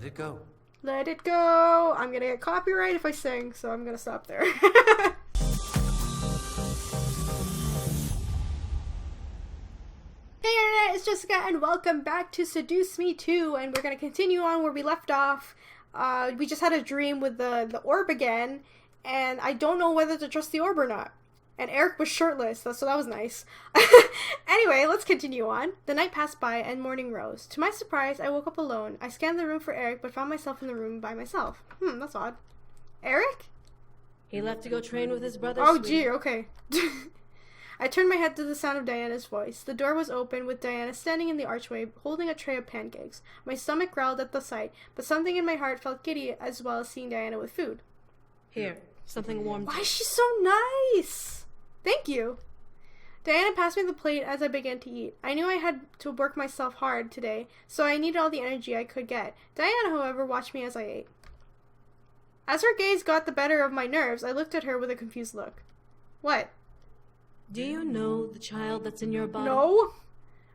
Let it go. Let it go. I'm gonna get copyright if I sing, so I'm gonna stop there. Hey Internet, it's Jessica, and welcome back to Seduce Me 2, and we're gonna continue on where we left off. We just had a dream with the orb again, and I don't know whether to trust the orb or not. And Erik was shirtless, so that was nice. Anyway, let's continue on. The night passed by, and morning rose. To my surprise, I woke up alone. I scanned the room for Erik, but found myself in the room by myself. That's odd. Erik? He left to go train with his brother. Oh, gee, okay. I turned my head to the sound of Diana's voice. The door was open, with Diana standing in the archway, holding a tray of pancakes. My stomach growled at the sight, but something in my heart felt giddy as well as seeing Diana with food. Here, something warm. Why is she so nice? Thank you. Diana passed me the plate as I began to eat. I knew I had to work myself hard today, so I needed all the energy I could get. Diana, however, watched me as I ate. As her gaze got the better of my nerves, I looked at her with a confused look. What? Do you know the child that's in your body? No.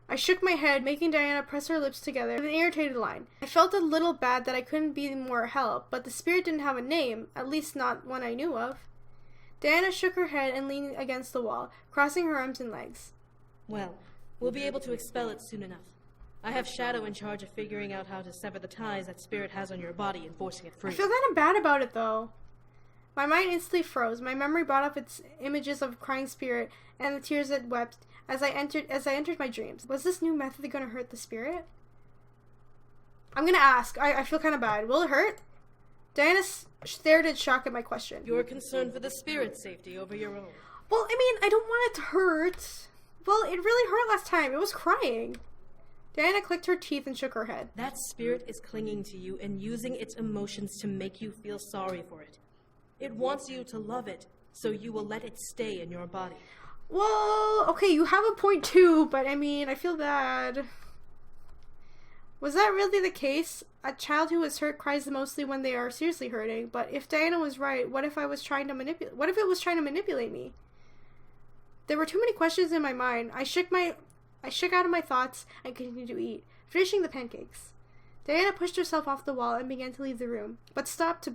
I shook my head, making Diana press her lips together with an irritated line. I felt a little bad that I couldn't be more help, but the spirit didn't have a name, at least not one I knew of. Diana shook her head and leaned against the wall, crossing her arms and legs. Well, we'll be able to expel it soon enough. I have Shadow in charge of figuring out how to sever the ties that spirit has on your body and forcing it free. I feel kind of bad about it, though. My mind instantly froze. My memory brought up its images of crying spirit and the tears it wept as I entered my dreams. Was this new method going to hurt the spirit? I'm going to ask. I feel kind of bad. Will it hurt? Diana stared in shock at my question. You're concerned for the spirit's safety over your own. Well, I mean, I don't want it to hurt. Well, it really hurt last time. It was crying. Diana clicked her teeth and shook her head. That spirit is clinging to you and using its emotions to make you feel sorry for it. It wants you to love it, so you will let it stay in your body. Well, okay, you have a point too, but I mean, I feel bad. Was that really the case? A child who is hurt cries mostly when they are seriously hurting, but if Diana was right, what if it was trying to manipulate me? There were too many questions in my mind. I shook out of my thoughts and continued to eat, finishing the pancakes. Diana pushed herself off the wall and began to leave the room, but stopped to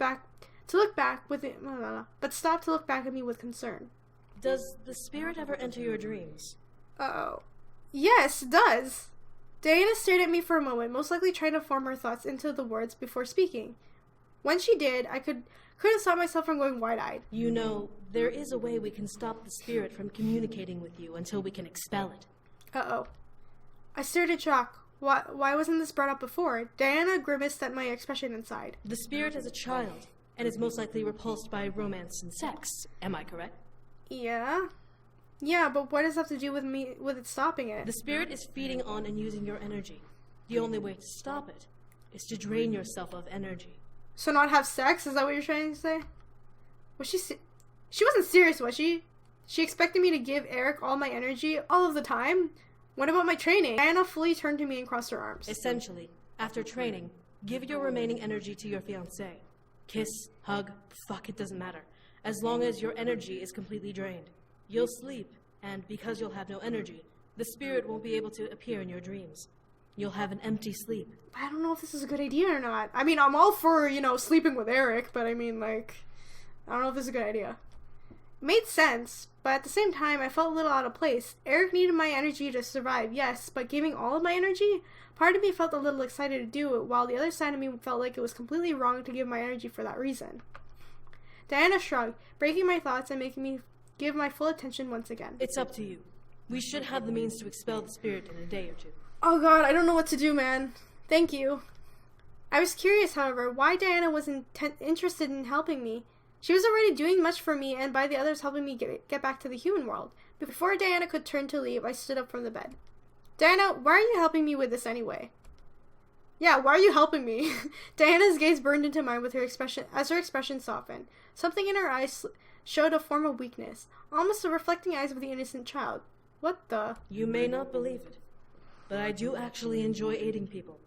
look back at me with concern. Does the spirit ever enter your dreams? Uh-oh. Yes, it does. Diana stared at me for a moment, most likely trying to form her thoughts into the words before speaking. When she did, I couldn't stop myself from going wide-eyed. You know, there is a way we can stop the spirit from communicating with you until we can expel it. Uh-oh. I stared in shock. Why wasn't this brought up before? Diana grimaced at my expression inside. The spirit is a child, and is most likely repulsed by romance and sex. Am I correct? Yeah. Yeah, but what does that have to do with it stopping it? The spirit is feeding on and using your energy. The only way to stop it is to drain yourself of energy. So not have sex? Is that what you're trying to say? Was she wasn't serious, was she? She expected me to give Erik all my energy all of the time? What about my training? Diana fully turned to me and crossed her arms. Essentially, after training, give your remaining energy to your fiancé. Kiss, hug, fuck, it doesn't matter. As long as your energy is completely drained. You'll sleep, and because you'll have no energy, the spirit won't be able to appear in your dreams. You'll have an empty sleep. I don't know if this is a good idea or not. I mean, I'm all for, sleeping with Erik, but I mean, I don't know if this is a good idea. It made sense, but at the same time, I felt a little out of place. Erik needed my energy to survive, yes, but giving all of my energy? Part of me felt a little excited to do it, while the other side of me felt like it was completely wrong to give my energy for that reason. Diana shrugged, breaking my thoughts and making me give my full attention once again. It's up to you. We should have the means to expel the spirit in a day or two. Oh god, I don't know what to do, man. Thank you. I was curious, however, why Diana wasn't interested in helping me. She was already doing much for me and by the others helping me get back to the human world. Before Diana could turn to leave, I stood up from the bed. Diana, why are you helping me with this anyway? Yeah, why are you helping me? Diana's gaze burned into mine with her expression softened. Something in her eyes showed a form of weakness, almost the reflecting eyes of the innocent child. What the? You may not believe it, but I do actually enjoy aiding people.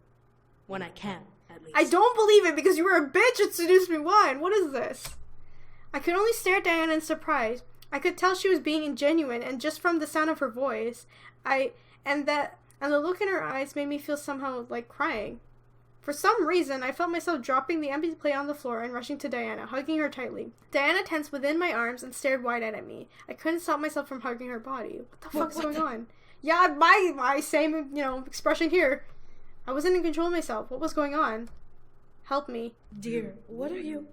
When I can, at least. I don't believe it because you were a bitch at Seduce Me 1. What is this? I could only stare at Diana in surprise. I could tell she was being ingenuine, and just from the sound of her voice, and the look in her eyes made me feel somehow like crying. For some reason, I felt myself dropping the empty plate on the floor and rushing to Diana, hugging her tightly. Diana tensed within my arms and stared wide-eyed at me. I couldn't stop myself from hugging her body. What the fuck's going on? Yeah, my same, expression here. I wasn't in control of myself. What was going on? Help me. Dear, what are you?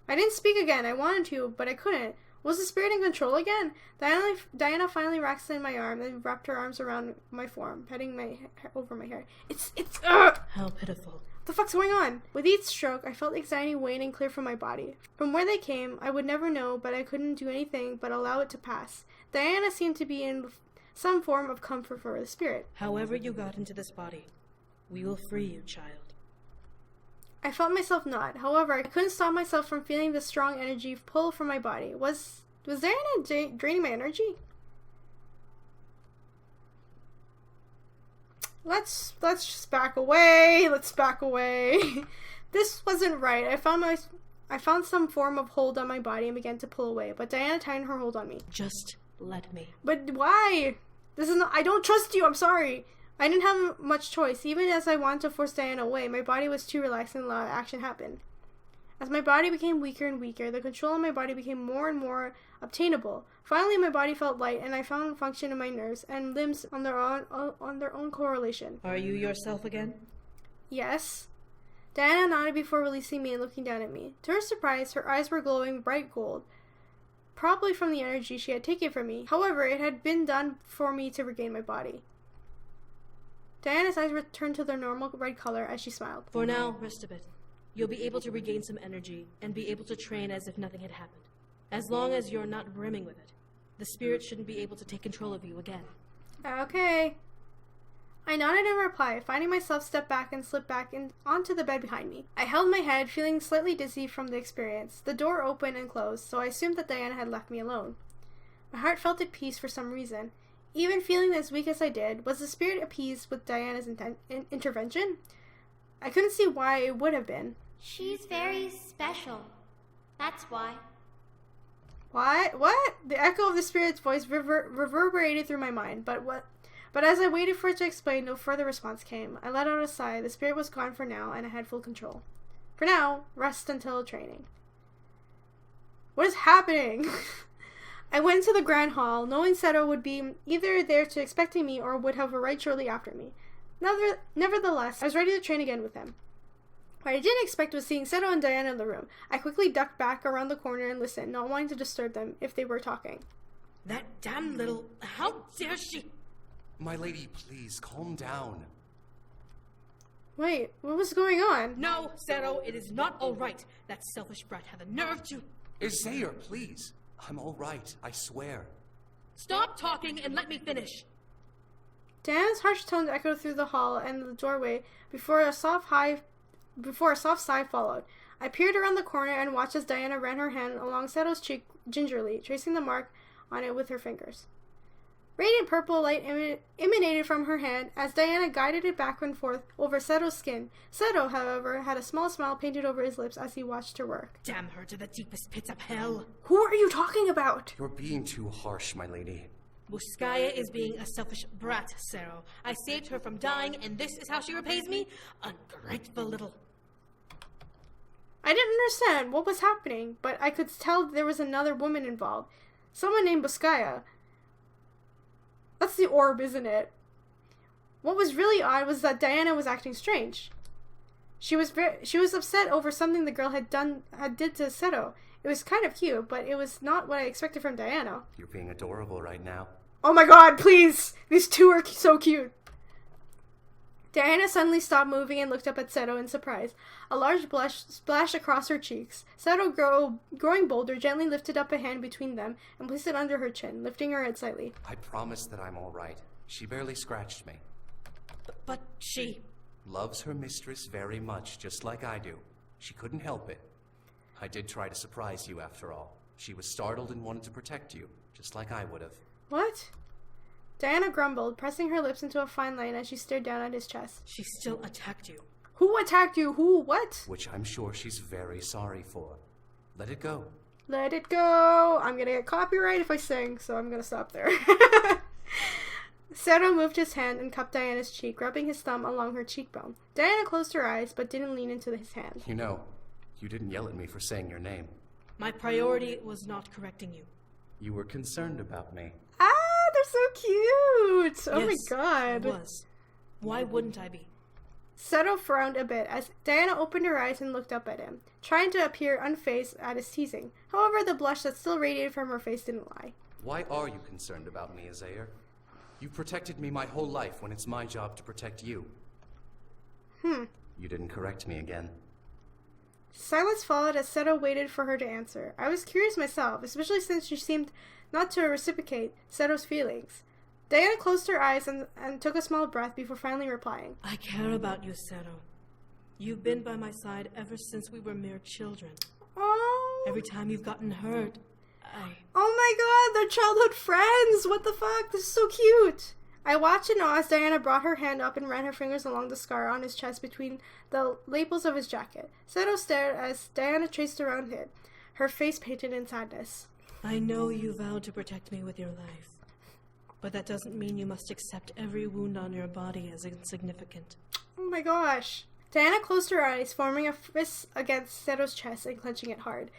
I didn't speak again. I wanted to, but I couldn't. Was the spirit in control again? Diana finally relaxed in my arm and wrapped her arms around my form, petting over my hair. It's How pitiful. What the fuck's going on? With each stroke, I felt anxiety wane and clear from my body. From where they came, I would never know, but I couldn't do anything but allow it to pass. Diana seemed to be in some form of comfort for the spirit. However you got into this body, we will free you, child. I felt myself nod. However, I couldn't stop myself from feeling the strong energy pull from my body. Was Diana draining my energy? Let's just back away. Let's back away. This wasn't right. I found some form of hold on my body and began to pull away, but Diana tightened her hold on me. Just let me. But why? I don't trust you. I'm sorry. I didn't have much choice. Even as I wanted to force Diana away, my body was too relaxed and allowed action happen. As my body became weaker and weaker, the control of my body became more and more obtainable. Finally, my body felt light, and I found function in my nerves and limbs on their own correlation. Are you yourself again? Yes. Diana nodded before releasing me and looking down at me. To her surprise, her eyes were glowing bright gold, probably from the energy she had taken from me. However, it had been done for me to regain my body. Diana's eyes returned to their normal red color as she smiled. For now, rest a bit. You'll be able to regain some energy and be able to train as if nothing had happened. As long as you're not brimming with it, the spirit shouldn't be able to take control of you again. Okay. I nodded in reply, finding myself step back and slip back onto the bed behind me. I held my head, feeling slightly dizzy from the experience. The door opened and closed, so I assumed that Diana had left me alone. My heart felt at peace for some reason. Even feeling as weak as I did, was the spirit appeased with Diana's intervention? I couldn't see why it would have been. She's very special. That's why. What? The echo of the spirit's voice reverberated through my mind, but as I waited for it to explain, no further response came. I let out a sigh. The spirit was gone for now, and I had full control. For now, rest until training. What is happening? I went to the grand hall, knowing Seto would be either there to expecting me or would have arrived shortly after me. Nevertheless, I was ready to train again with him. What I didn't expect was seeing Seto and Diana in the room. I quickly ducked back around the corner and listened, not wanting to disturb them if they were talking. That damn little... How dare she... My lady, please, calm down. Wait, what was going on? No, Seto, it is not all right. That selfish brat had the nerve to... Isaiah, please. I'm all right, I swear. Stop talking and let me finish. Diana's harsh tones echoed through the hall and the doorway before a soft sigh followed. I peered around the corner and watched as Diana ran her hand along Seto's cheek gingerly, tracing the mark on it with her fingers. Radiant purple light emanated from her hand as Diana guided it back and forth over Seto's skin. Seto, however, had a small smile painted over his lips as he watched her work. Damn her to the deepest pits of hell. Who are you talking about? You're being too harsh, my lady. Buskaya is being a selfish brat, Seto. I saved her from dying, and this is how she repays me? Ungrateful little... I didn't understand what was happening, but I could tell there was another woman involved. Someone named Buskaya. That's the orb, isn't it? What was really odd was that Diana was acting strange. She was upset over something the girl did to Seto. It was kind of cute, but it was not what I expected from Diana. You're being adorable right now. Oh my god, please! These two are so cute! Diana suddenly stopped moving and looked up at Seto in surprise. A large blush splashed across her cheeks. Seto, growing bolder, gently lifted up a hand between them and placed it under her chin, lifting her head slightly. I promise that I'm all right. She barely scratched me. But she... Loves her mistress very much, just like I do. She couldn't help it. I did try to surprise you, after all. She was startled and wanted to protect you, just like I would have. What? Diana grumbled, pressing her lips into a fine line as she stared down at his chest. She still attacked you. Who attacked you? Who? What? Which I'm sure she's very sorry for. Let it go. Let it go. I'm gonna get copyright if I sing, so I'm gonna stop there. Seto moved his hand and cupped Diana's cheek, rubbing his thumb along her cheekbone. Diana closed her eyes, but didn't lean into his hand. You know, you didn't yell at me for saying your name. My priority was not correcting you. You were concerned about me. Ah, they're so cute! Oh Yes, my god. I was. Why wouldn't I be? Seto frowned a bit as Diana opened her eyes and looked up at him, trying to appear unfazed at his teasing. However, the blush that still radiated from her face didn't lie. Why are you concerned about me, Azair? You protected me my whole life when it's my job to protect you. You didn't correct me again. Silence followed as Seto waited for her to answer. I was curious myself, especially since she seemed not to reciprocate Seto's feelings. Diana closed her eyes and took a small breath before finally replying. I care about you, Seto. You've been by my side ever since we were mere children. Oh. Every time you've gotten hurt, Oh my god, they're childhood friends! What the fuck? This is so cute! I watched in awe as Diana brought her hand up and ran her fingers along the scar on his chest between the lapels of his jacket. Seto stared as Diana traced around it, her face painted in sadness. I know you vowed to protect me with your life, but that doesn't mean you must accept every wound on your body as insignificant. Oh my gosh. Diana closed her eyes, forming a fist against Seto's chest and clenching it hard.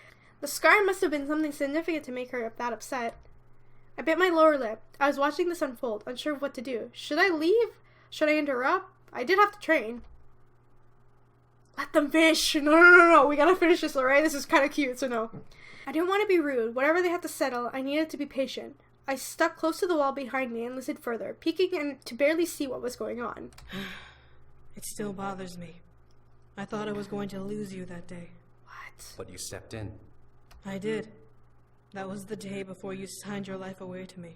The scar must have been something significant to make her that upset. I bit my lower lip. I was watching this unfold, unsure of what to do. Should I leave? Should I interrupt? I did have to train. Let them finish. No. We gotta finish this, alright? This is kind of cute, so no. I didn't want to be rude. Whatever they had to settle, I needed to be patient. I stuck close to the wall behind me and listened further, peeking in to barely see what was going on. It still bothers me. I thought I was going to lose you that day. What? But you stepped in. I did. That was the day before you signed your life away to me.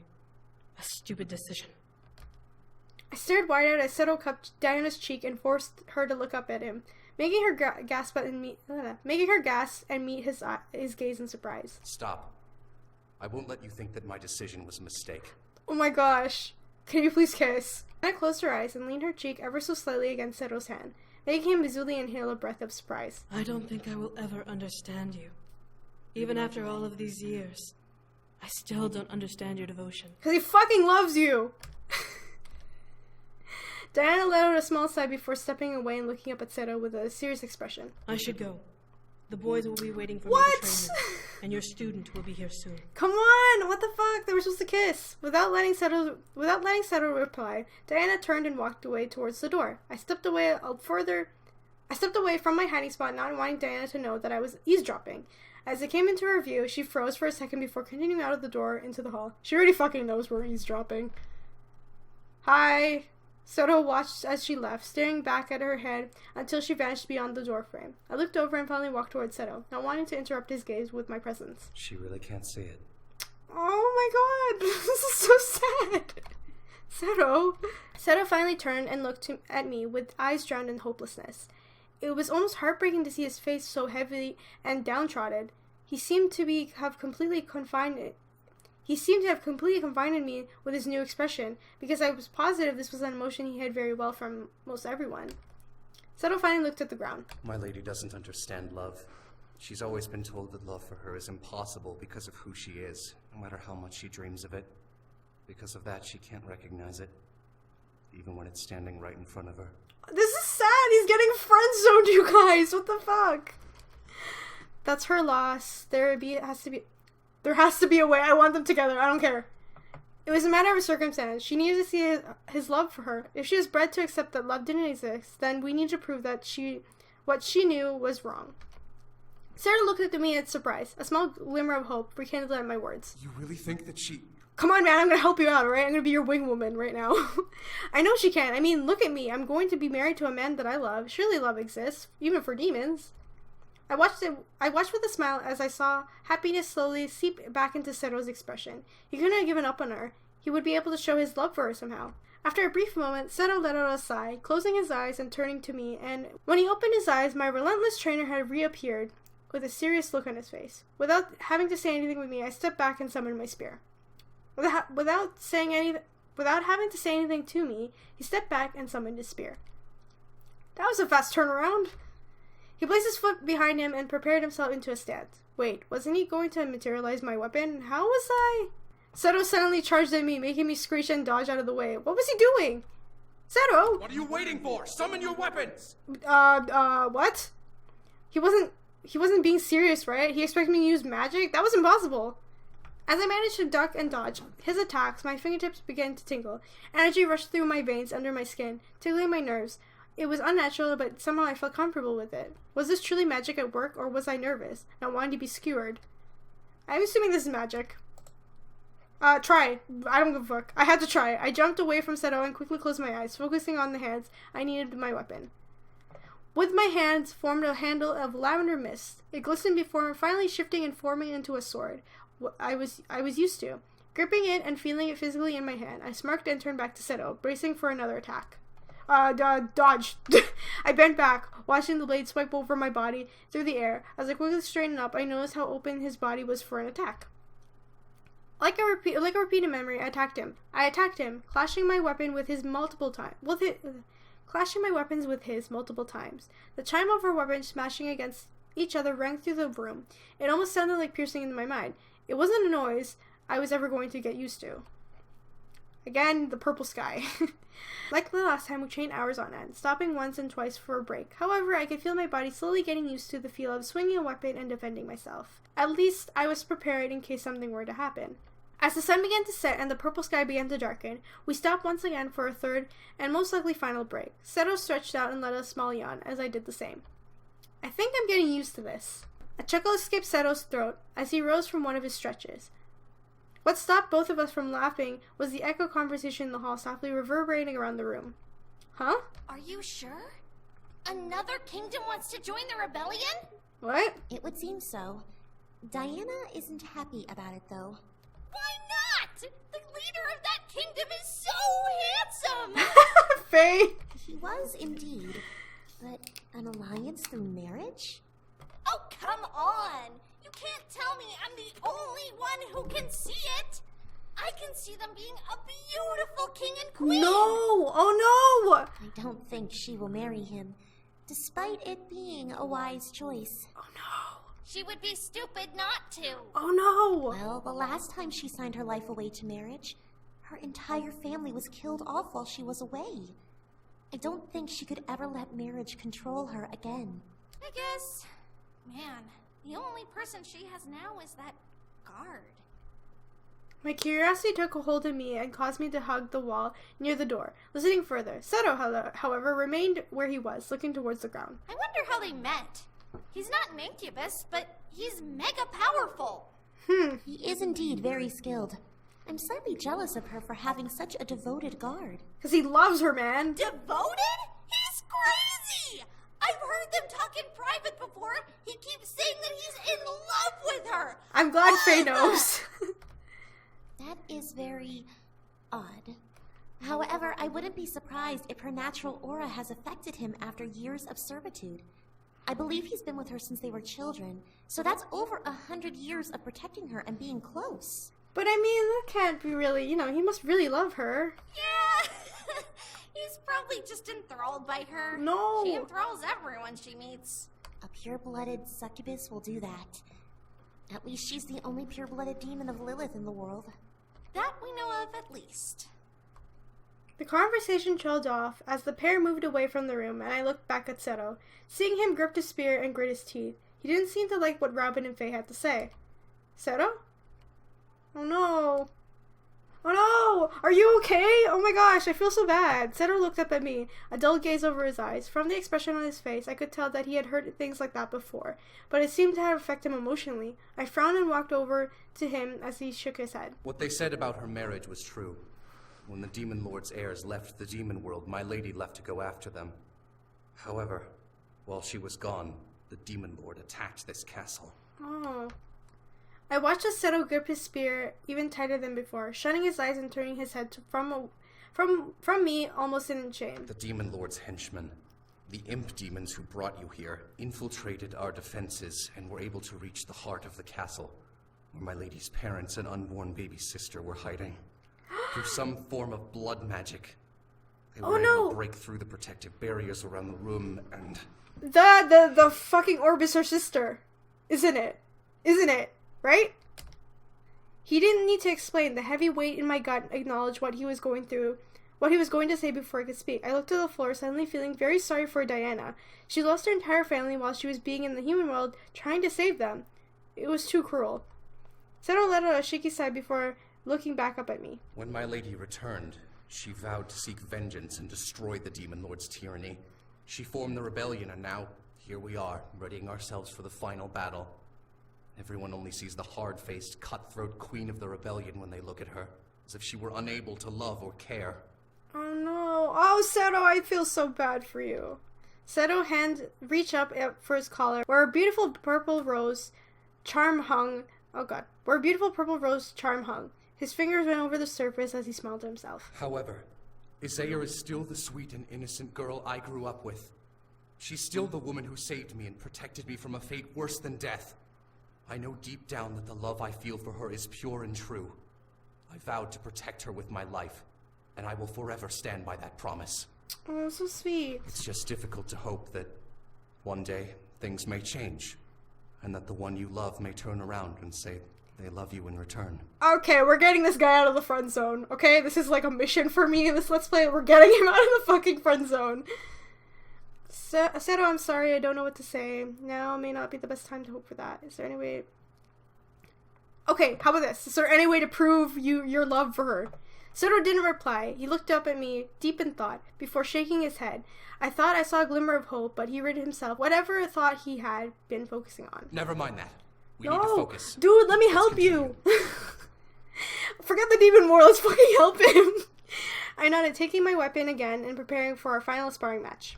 A stupid decision. I stared wide-eyed as Seto cupped Diana's cheek and forced her to look up at him, making her gasp and meet his gaze in surprise. Stop. I won't let you think that my decision was a mistake. Oh my gosh. Can you please kiss? Diana closed her eyes and leaned her cheek ever so slightly against Seto's hand, making him visibly inhale a breath of surprise. I don't think I will ever understand you. Even after all of these years, I still don't understand your devotion. Because he fucking loves you! Diana let out a small sigh before stepping away and looking up at Seto with a serious expression. I should go. The boys will be waiting for me to train you, and your student will be here soon. Come on! What the fuck? They were supposed to kiss. Without letting Seto reply, Diana turned and walked away towards the door. I stepped away from my hiding spot, not wanting Diana to know that I was eavesdropping. As it came into her view, she froze for a second before continuing out of the door into the hall. She already fucking knows we're eavesdropping. Hi. Seto watched as she left, staring back at her head until she vanished beyond the doorframe. I looked over and finally walked towards Seto, not wanting to interrupt his gaze with my presence. She really can't see it. Oh my god, this is so sad. Seto finally turned and looked at me with eyes drowned in hopelessness. It was almost heartbreaking to see his face so heavy and downtrodden. He seemed to have completely confined in me with his new expression, because I was positive this was an emotion he hid very well from most everyone. Seto finally looked at the ground. My lady doesn't understand love. She's always been told that love for her is impossible because of who she is, no matter how much she dreams of it. Because of that, she can't recognize it, even when it's standing right in front of her. This is sad. He's getting friend-zoned, you guys. What the fuck? That's her loss. There has to be a way. I want them together. I don't care. It was a matter of circumstance. She needed to see his love for her. If she was bred to accept that love didn't exist, then we need to prove that what she knew was wrong. Sarah looked at me in surprise. A small glimmer of hope rekindled at my words. You really think that she... Come on, man, I'm gonna help you out, alright? I'm gonna be your wing woman right now. I know she can. I mean, look at me. I'm going to be married to a man that I love. Surely love exists, even for demons. I watched with a smile as I saw happiness slowly seep back into Seto's expression. He couldn't have given up on her. He would be able to show his love for her somehow. After a brief moment, Seto let out a sigh, closing his eyes and turning to me, and when he opened his eyes, my relentless trainer had reappeared with a serious look on his face. Without having to say anything with me, I stepped back and summoned my spear. Without having to say anything to me, he stepped back and summoned his spear. That was a fast turnaround. He placed his foot behind him and prepared himself into a stance. Wait, wasn't he going to materialize my weapon? How was I? Seto suddenly charged at me, making me screech and dodge out of the way. What was he doing? Seto! What are you waiting for? Summon your weapons! What? He wasn't being serious, right? He expected me to use magic? That was impossible. As I managed to duck and dodge his attacks, my fingertips began to tingle. Energy rushed through my veins under my skin, tickling my nerves. It was unnatural, but somehow I felt comfortable with it. Was this truly magic at work, or was I nervous, not wanting to be skewered? I'm assuming this is magic. Try. I don't give a fuck. I had to try. I jumped away from Seto and quickly closed my eyes, focusing on the hands I needed my weapon. With my hands formed a handle of lavender mist. It glistened before finally shifting and forming into a sword. I was used to. Gripping it and feeling it physically in my hand, I smirked and turned back to Seto, bracing for another attack. Dodge. I bent back, watching the blade swipe over my body through the air. As I quickly straightened up, I noticed how open his body was for an attack. Like a repeated memory, I attacked him, clashing my weapons with his multiple times. The chime of our weapons smashing against each other rang through the room. It almost sounded like piercing into my mind. It wasn't a noise I was ever going to get used to. Again, the purple sky. Like the last time, we trained hours on end, stopping once and twice for a break. However, I could feel my body slowly getting used to the feel of swinging a weapon and defending myself. At least, I was prepared in case something were to happen. As the sun began to set and the purple sky began to darken, we stopped once again for a third and most likely final break. Seto stretched out and let a small yawn, as I did the same. I think I'm getting used to this. A chuckle escaped Seto's throat as he rose from one of his stretches. What stopped both of us from laughing was the echo conversation in the hall softly reverberating around the room. Huh? Are you sure? Another kingdom wants to join the rebellion? What? It would seem so. Diana isn't happy about it, though. Why not? The leader of that kingdom is so handsome! Faye! He was indeed. But an alliance through marriage? Oh, come on! You can't tell me I'm the only one who can see it! I can see them being a beautiful king and queen! No! Oh no! I don't think she will marry him, despite it being a wise choice. Oh no! She would be stupid not to! Oh no! Well, the last time she signed her life away to marriage, her entire family was killed off while she was away. I don't think she could ever let marriage control her again. I guess... Man, the only person she has now is that guard. My curiosity took a hold of me and caused me to hug the wall near the door, listening further. Seto, however, remained where he was, looking towards the ground. I wonder how they met. He's not an incubus, but he's mega powerful. He is indeed very skilled. I'm slightly jealous of her for having such a devoted guard. Because he loves her, man. Devoted? He's crazy! I've heard them talk in private before. He keeps saying that he's in love with her. I'm glad Faye knows. That is very odd. However, I wouldn't be surprised if her natural aura has affected him after years of servitude. I believe he's been with her since they were children, so that's over 100 years of protecting her and being close. But I mean, that can't be really, he must really love her. Yeah. He's probably just enthralled by her. No. She enthralls everyone she meets. A pure-blooded succubus will do that. At least she's the only pure-blooded demon of Lilith in the world. That we know of, at least. The conversation trailed off as the pair moved away from the room, and I looked back at Seto, seeing him grip his spear and grit his teeth. He didn't seem to like what Robin and Faye had to say. Seto? Oh no. Oh no! Are you okay? Oh my gosh, I feel so bad. Seto looked up at me, a dull gaze over his eyes. From the expression on his face, I could tell that he had heard things like that before, but it seemed to have affected him emotionally. I frowned and walked over to him as he shook his head. What they said about her marriage was true. When the Demon Lord's heirs left the demon world, my lady left to go after them. However, while she was gone, the Demon Lord attacked this castle. Oh. I watched as Seto grip his spear even tighter than before, shutting his eyes and turning his head from me almost in shame. The Demon Lord's henchmen, the imp demons who brought you here, infiltrated our defenses and were able to reach the heart of the castle, where my lady's parents and unborn baby sister were hiding. Through some form of blood magic, they were able to break through the protective barriers around the room and... The fucking orb is her sister. Isn't it? Right? He didn't need to explain. The heavy weight in my gut acknowledged what he was going to say before I could speak. I looked at the floor, suddenly feeling very sorry for Diana. She lost her entire family while she was being in the human world, trying to save them. It was too cruel. Seto let out a shaky sigh before looking back up at me. When my lady returned, she vowed to seek vengeance and destroy the Demon Lord's tyranny. She formed the rebellion, and now, here we are, readying ourselves for the final battle. Everyone only sees the hard-faced, cutthroat queen of the rebellion when they look at her, as if she were unable to love or care. Oh no. Oh, Seto, I feel so bad for you. Seto reached up for his collar, where a beautiful purple rose charm hung. Oh god. Where a beautiful purple rose charm hung. His fingers went over the surface as he smiled to himself. However, Isaiah is still the sweet and innocent girl I grew up with. She's still the woman who saved me and protected me from a fate worse than death. I know deep down that the love I feel for her is pure and true. I vowed to protect her with my life, and I will forever stand by that promise. Oh, so sweet. It's just difficult to hope that one day things may change, and that the one you love may turn around and say they love you in return. Okay, we're getting this guy out of the friend zone, okay? This is like a mission for me in this Let's Play. We're getting him out of the fucking friend zone. Seto, I'm sorry, I don't know what to say. Now may not be the best time to hope for that. Is there any way... Okay, how about this? Is there any way to prove your love for her? Seto didn't reply. He looked up at me, deep in thought, before shaking his head. I thought I saw a glimmer of hope, but he rid himself whatever thought he had been focusing on. Never mind that. We need to focus. Dude, let me help you. Forget the demon war, let's fucking help him. I nodded, taking my weapon again and preparing for our final sparring match.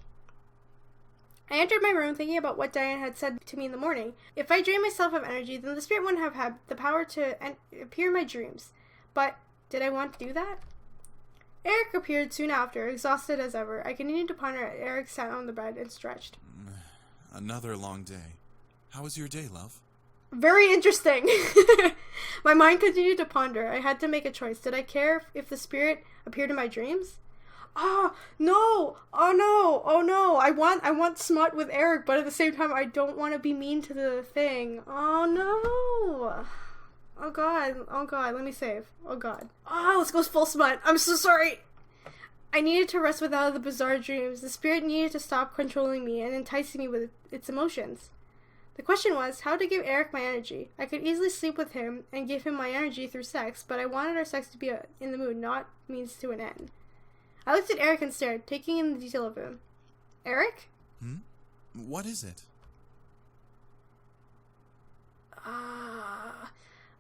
I entered my room thinking about what Diana had said to me in the morning. If I drained myself of energy, then the spirit wouldn't have had the power to appear in my dreams. But did I want to do that? Erik appeared soon after, exhausted as ever. I continued to ponder as Erik sat on the bed and stretched. Another long day. How was your day, love? Very interesting. My mind continued to ponder. I had to make a choice. Did I care if the spirit appeared in my dreams? Oh, no! Oh, no! Oh, no! I want smut with Erik, but at the same time, I don't want to be mean to the thing. Oh, no! Oh, God. Oh, God. Let me save. Oh, God. Oh, let's go full smut. I'm so sorry! I needed to rest without the bizarre dreams. The spirit needed to stop controlling me and enticing me with its emotions. The question was, how to give Erik my energy. I could easily sleep with him and give him my energy through sex, but I wanted our sex to be in the mood, not means to an end. I looked at Erik and stared, taking in the detail of him. Erik? What is it?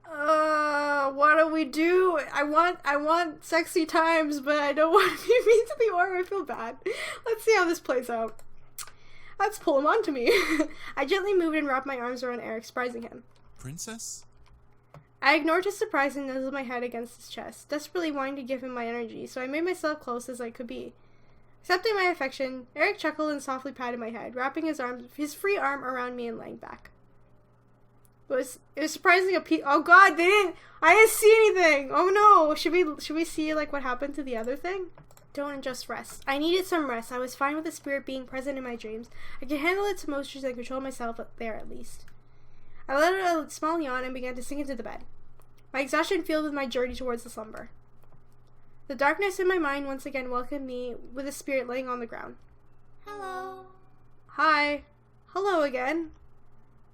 What do we do? I want sexy times, but I don't want to be mean to the aura. I feel bad. Let's see how this plays out. Let's pull him onto me. I gently moved and wrapped my arms around Erik, surprising him. Princess? I ignored his surprise and nuzzled my head against his chest, desperately wanting to give him my energy, so I made myself close as I could be. Accepting my affection, Erik chuckled and softly patted my head, wrapping his free arm around me and laying back. It was surprising oh god, I didn't see anything! Oh no! Should we see like what happened to the other thing? Don't just rest. I needed some rest. I was fine with the spirit being present in my dreams. I could handle its emotions and control myself there at least. I let out a small yawn and began to sink into the bed. My exhaustion filled with my journey towards the slumber. The darkness in my mind once again welcomed me with the spirit laying on the ground. Hello. Hi. Hello again.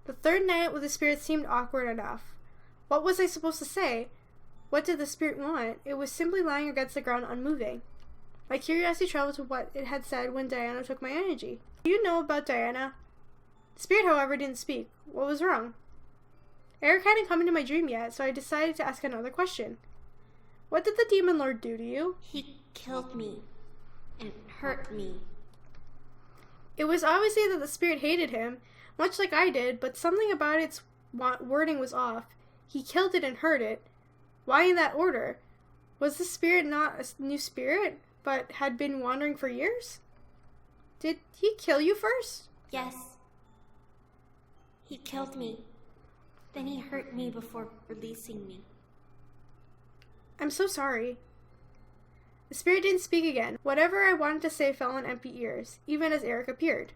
The third night with the spirit seemed awkward enough. What was I supposed to say? What did the spirit want? It was simply lying against the ground unmoving. My curiosity traveled to what it had said when Diana took my energy. Do you know about Diana? The spirit, however, didn't speak. What was wrong? Erik hadn't come into my dream yet, so I decided to ask another question. What did the Demon Lord do to you? He killed me. And hurt me. It was obviously that the spirit hated him, much like I did, but something about its wording was off. He killed it and hurt it. Why in that order? Was the spirit not a new spirit, but had been wandering for years? Did he kill you first? Yes. He killed me. Then he hurt me before releasing me. I'm so sorry. The spirit didn't speak again. Whatever I wanted to say fell on empty ears, even as Erik appeared.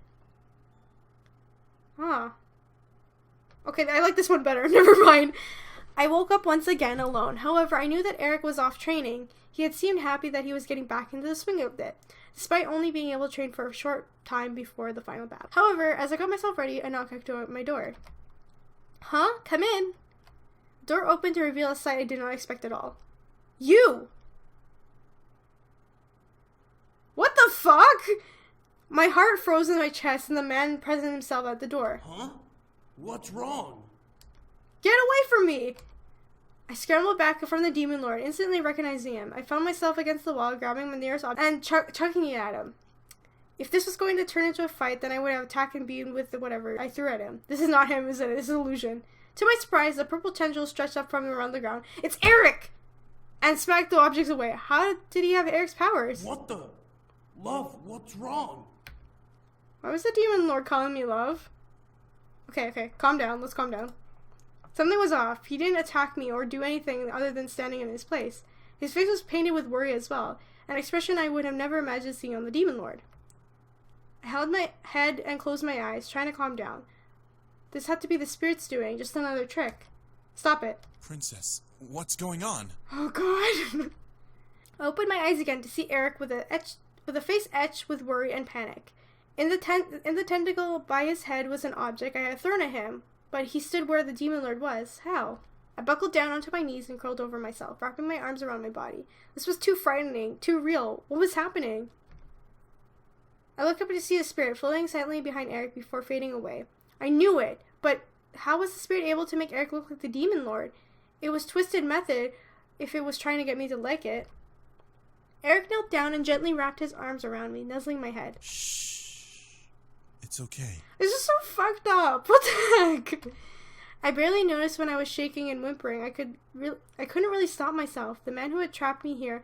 Ah. Okay, I like this one better. Never mind. I woke up once again alone. However, I knew that Erik was off training. He had seemed happy that he was getting back into the swing of it, despite only being able to train for a short time before the final battle. However, as I got myself ready, a knock at my door. Huh? Come in. The door opened to reveal a sight I did not expect at all. You! What the fuck? My heart froze in my chest and the man presented himself at the door. Huh? What's wrong? Get away from me! I scrambled back from the Demon Lord, instantly recognizing him. I found myself against the wall, grabbing the nearest object and chucking it at him. If this was going to turn into a fight, then I would have attacked and beaten with whatever I threw at him. This is not him, is it? This is an illusion. To my surprise, the purple tendril stretched up from him around the ground. It's Erik! And smacked the objects away. How did he have Erik's powers? What the? Love, what's wrong? Why was the Demon Lord calling me love? Okay, calm down. Let's calm down. Something was off. He didn't attack me or do anything other than standing in his place. His face was painted with worry as well, an expression I would have never imagined seeing on the Demon Lord. I held my head and closed my eyes, trying to calm down. This had to be the spirits doing, just another trick. Stop it. Princess, what's going on? Oh god. I opened my eyes again to see Erik with a face etched with worry and panic. In the tentacle by his head was an object I had thrown at him, but he stood where the Demon Lord was. How? I buckled down onto my knees and curled over myself, wrapping my arms around my body. This was too frightening, too real. What was happening? I looked up to see the spirit floating silently behind Erik before fading away. I knew it, but how was the spirit able to make Erik look like the Demon Lord? It was twisted method if it was trying to get me to like it. Erik knelt down and gently wrapped his arms around me, nuzzling my head. Shh. It's okay. This is so fucked up. What the heck? I barely noticed when I was shaking and whimpering. I couldn't really stop myself. The man who had trapped me here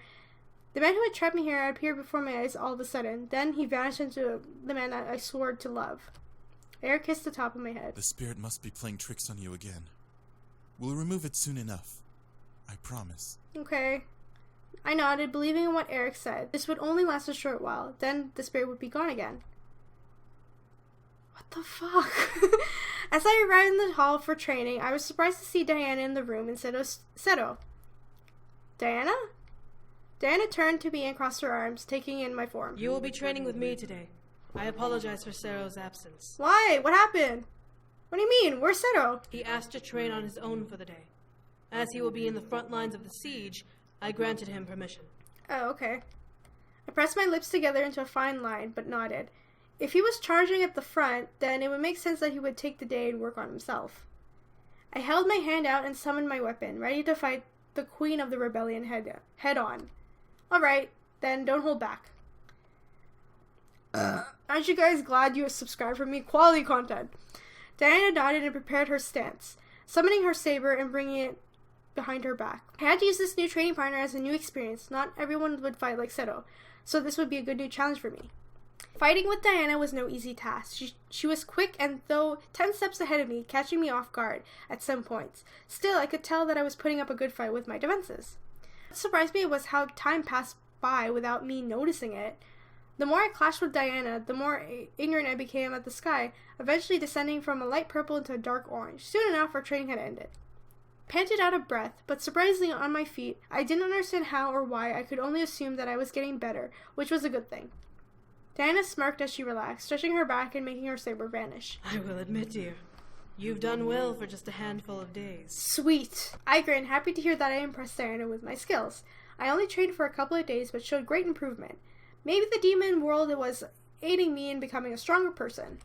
appeared before my eyes all of a sudden. Then he vanished into the man that I swore to love. Erik kissed the top of my head. The spirit must be playing tricks on you again. We'll remove it soon enough. I promise. Okay. I nodded, believing in what Erik said. This would only last a short while. Then the spirit would be gone again. What the fuck? As I arrived in the hall for training, I was surprised to see Diana in the room instead of Seto. Diana? Diana turned to me and crossed her arms, taking in my form. You will be training with me today. I apologize for Seto's absence. Why? What happened? What do you mean? Where's Seto? He asked to train on his own for the day. As he will be in the front lines of the siege, I granted him permission. Oh, okay. I pressed my lips together into a fine line, but nodded. If he was charging at the front, then it would make sense that he would take the day and work on himself. I held my hand out and summoned my weapon, ready to fight the Queen of the Rebellion head on. Alright, then don't hold back. Aren't you guys glad you subscribed for me? Quality content. Diana nodded and prepared her stance, summoning her saber and bringing it behind her back. I had to use this new training partner as a new experience. Not everyone would fight like Seto, so this would be a good new challenge for me. Fighting with Diana was no easy task. She was quick and though 10 steps ahead of me, catching me off guard at some points. Still, I could tell that I was putting up a good fight with my defenses. What surprised me was how time passed by without me noticing it. The more I clashed with Diana, the more ignorant I became at the sky, eventually descending from a light purple into a dark orange. Soon enough, our training had ended. Panted out of breath, but surprisingly on my feet, I didn't understand how or why. I could only assume that I was getting better, which was a good thing. Diana smirked as she relaxed, stretching her back and making her saber vanish. I will admit, dear, you've done well for just a handful of days. Sweet. I grinned, happy to hear that I impressed Diana with my skills. I only trained for a couple of days, but showed great improvement. Maybe the demon world was aiding me in becoming a stronger person.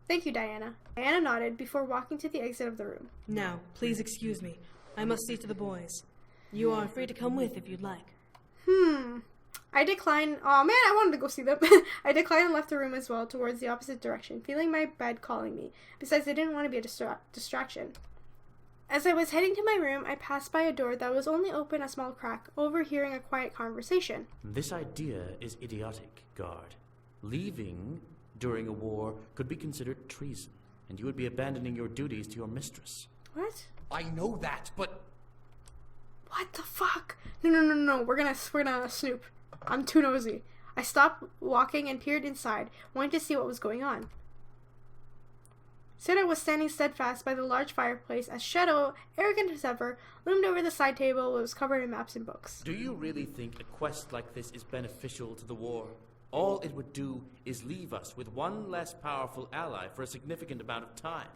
Thank you, Diana. Diana nodded before walking to the exit of the room. Now, please excuse me. I must see to the boys. You are free to come with if you'd like. I declined. Oh man, I wanted to go see them. I declined and left the room as well, towards the opposite direction, feeling my bed calling me. Besides, I didn't want to be a distraction. As I was heading to my room, I passed by a door that was only open a small crack, overhearing a quiet conversation. This idea is idiotic, guard. Leaving during a war could be considered treason, and you would be abandoning your duties to your mistress. What? I know that, but What the fuck? No. We're gonna snoop. I'm too nosy. I stopped walking and peered inside, wanting to see what was going on. Seto was standing steadfast by the large fireplace as Shadow, arrogant as ever, loomed over the side table that was covered in maps and books. Do you really think a quest like this is beneficial to the war? All it would do is leave us with one less powerful ally for a significant amount of time.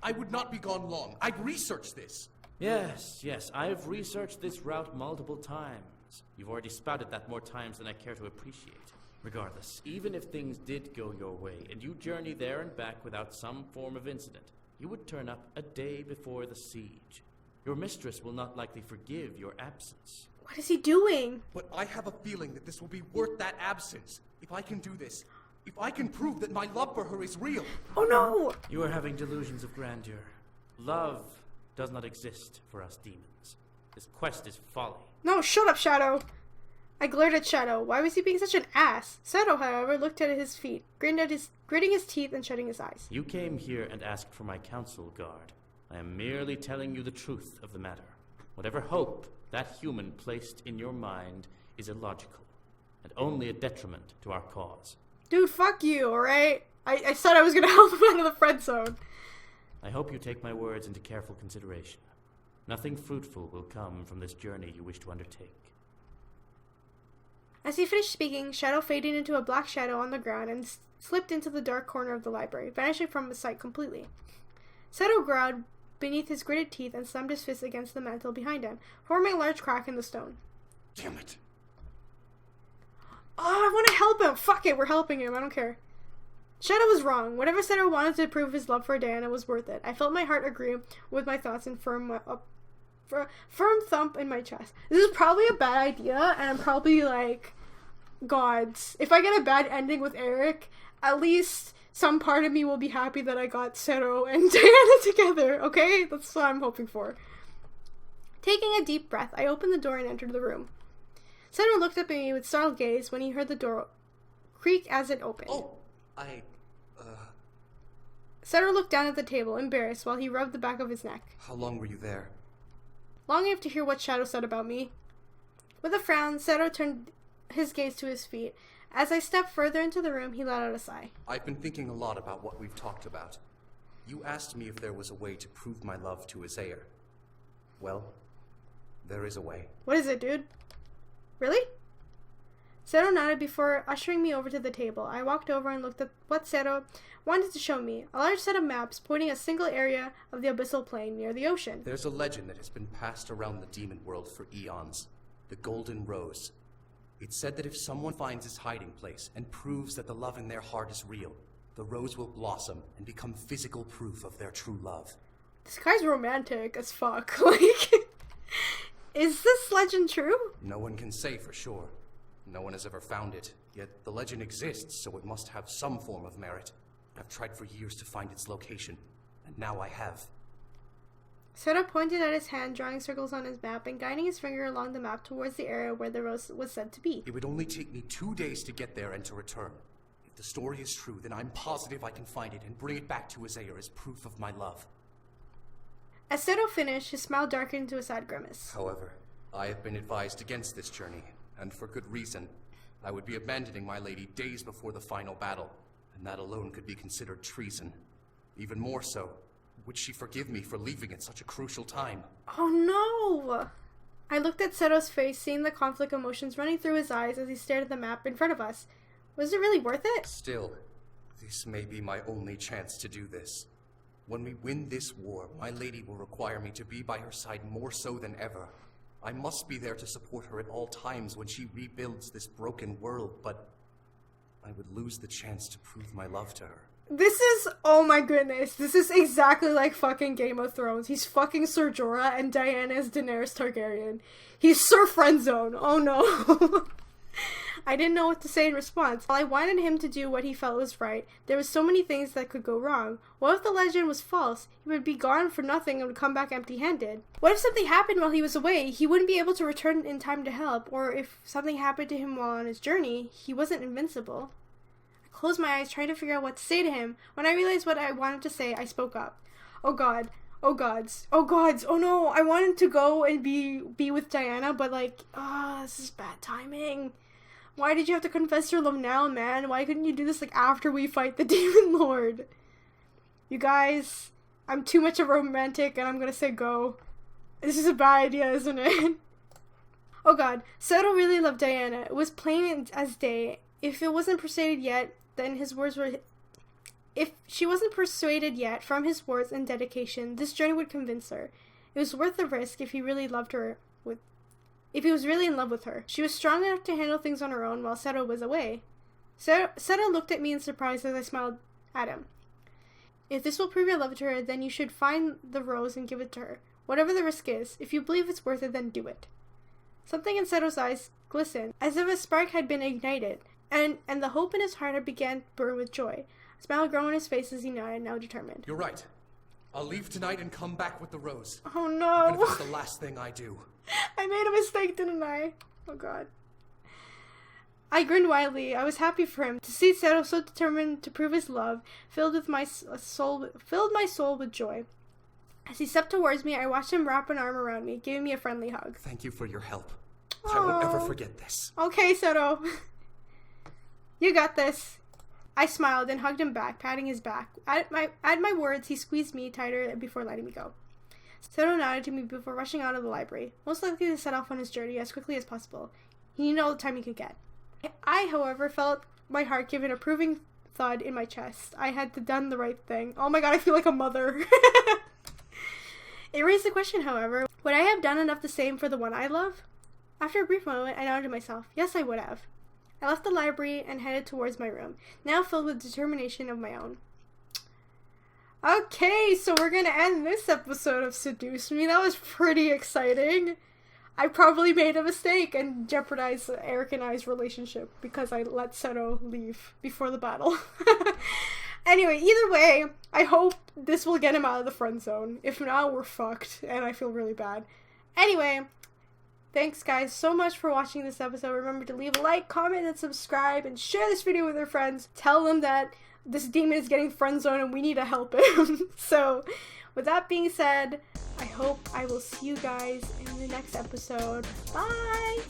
I would not be gone long. I'd researched this. Yes, I've researched this route multiple times. You've already spouted that more times than I care to appreciate. Regardless, even if things did go your way, and you journey there and back without some form of incident, you would turn up a day before the siege. Your mistress will not likely forgive your absence. What is he doing? But I have a feeling that this will be worth that absence. If I can do this, if I can prove that my love for her is real. Oh no! You are having delusions of grandeur. Love does not exist for us demons. This quest is folly. No, shut up, Shadow! I glared at Shadow. Why was he being such an ass? Seto, however, looked at his feet, gritting his teeth and shutting his eyes. You came here and asked for my counsel, guard. I am merely telling you the truth of the matter. Whatever hope that human placed in your mind is illogical, and only a detriment to our cause. Dude, fuck you, alright? I said I was gonna help him out of the friend zone. I hope you take my words into careful consideration. Nothing fruitful will come from this journey you wish to undertake. As he finished speaking, Shadow faded into a black shadow on the ground and slipped into the dark corner of the library, vanishing from his sight completely. Seto growled beneath his gritted teeth and slammed his fist against the mantel behind him, forming a large crack in the stone. Damn it. Oh, I want to help him! Fuck it, we're helping him, I don't care. Shadow was wrong. Whatever Seto wanted to prove his love for Diana was worth it. I felt my heart agree with my thoughts and firm thump in my chest. This is probably a bad idea, and I'm probably like, gods. If I get a bad ending with Erik, at least some part of me will be happy that I got Seto and Diana together, okay? That's what I'm hoping for. Taking a deep breath, I opened the door and entered the room. Seto looked up at me with startled gaze when he heard the door creak as it opened. Oh, Seto looked down at the table, embarrassed, while he rubbed the back of his neck. How long were you there? Long enough to hear what Shadow said about me. With a frown, Seto turned his gaze to his feet. As I stepped further into the room, he let out a sigh. I've been thinking a lot about what we've talked about. You asked me if there was a way to prove my love to Azair. Well, there is a way. What is it, dude? Really? Seto nodded before ushering me over to the table. I walked over and looked at what Seto wanted to show me. A large set of maps pointing a single area of the Abyssal Plain near the ocean. There's a legend that has been passed around the demon world for eons. The Golden Rose. It's said that if someone finds its hiding place and proves that the love in their heart is real, the rose will blossom and become physical proof of their true love. This guy's romantic as fuck. Like, is this legend true? No one can say for sure. No one has ever found it, yet the legend exists, so it must have some form of merit. I've tried for years to find its location, and now I have. Seto pointed at his hand, drawing circles on his map and guiding his finger along the map towards the area where the rose was said to be. It would only take me 2 days to get there and to return. If the story is true, then I'm positive I can find it and bring it back to Azair as proof of my love. As Seto finished, his smile darkened into a sad grimace. However, I have been advised against this journey, and for good reason. I would be abandoning my lady days before the final battle, and that alone could be considered treason. Even more so, would she forgive me for leaving at such a crucial time? Oh no! I looked at Seto's face, seeing the conflict emotions running through his eyes as he stared at the map in front of us. Was it really worth it? Still, this may be my only chance to do this. When we win this war, my lady will require me to be by her side more so than ever. I must be there to support her at all times when she rebuilds this broken world, but I would lose the chance to prove my love to her. This is, oh my goodness, this is exactly like fucking Game of Thrones. He's fucking Ser Jorah and Diana is Daenerys Targaryen. He's Sir Friendzone. Oh no. I didn't know what to say in response. While I wanted him to do what he felt was right, there were so many things that could go wrong. What if the legend was false? He would be gone for nothing and would come back empty-handed. What if something happened while he was away? He wouldn't be able to return in time to help. Or if something happened to him while on his journey, he wasn't invincible. I closed my eyes trying to figure out what to say to him. When I realized what I wanted to say, I spoke up. Oh God. Oh gods. Oh gods. Oh no. I wanted to go and be with Diana, but like, this is bad timing. Why did you have to confess your love now, man? Why couldn't you do this like after we fight the demon lord? You guys, I'm too much of a romantic and I'm gonna say go. This is a bad idea, isn't it? Oh god, Seto really loved Diana. It was plain as day. If it wasn't persuaded yet, then his words were... If she wasn't persuaded yet from his words and dedication, this journey would convince her. It was worth the risk if he really loved her if he was really in love with her. She was strong enough to handle things on her own while Seto was away. Seto looked at me in surprise as I smiled at him. If this will prove your love to her, then you should find the rose and give it to her. Whatever the risk is, if you believe it's worth it, then do it. Something in Seto's eyes glistened, as if a spark had been ignited, and the hope in his heart had begun to burn with joy. A smile grew on his face as he nodded, now determined. You're right. I'll leave tonight and come back with the rose. Oh no! Even if it's the last thing I do. I made a mistake, didn't I? Oh god. I grinned widely. I was happy for him. To see Seto so determined to prove his love filled my soul with joy. As he stepped towards me, I watched him wrap an arm around me, giving me a friendly hug. Thank you for your help. I won't ever forget this. Okay, Seto. You got this. I smiled and hugged him back, patting his back. At my words, he squeezed me tighter before letting me go. Seto nodded to me before rushing out of the library, most likely to set off on his journey as quickly as possible. He needed all the time he could get. I, however, felt my heart give an approving thud in my chest. I had done the right thing. Oh my god, I feel like a mother. It raised the question, however, would I have done enough the same for the one I love? After a brief moment, I nodded to myself. Yes, I would have. I left the library and headed towards my room, now filled with determination of my own. Okay, so we're gonna end this episode of Seduce Me. That was pretty exciting. I probably made a mistake and jeopardized Erik and I's relationship because I let Seto leave before the battle. Anyway, either way, I hope this will get him out of the friend zone. If not, we're fucked, and I feel really bad. Anyway, thanks guys so much for watching this episode. Remember to leave a like, comment, and subscribe, and share this video with your friends. Tell them that this demon is getting friend zoned and we need to help him. So, with that being said, I hope I will see you guys in the next episode. Bye!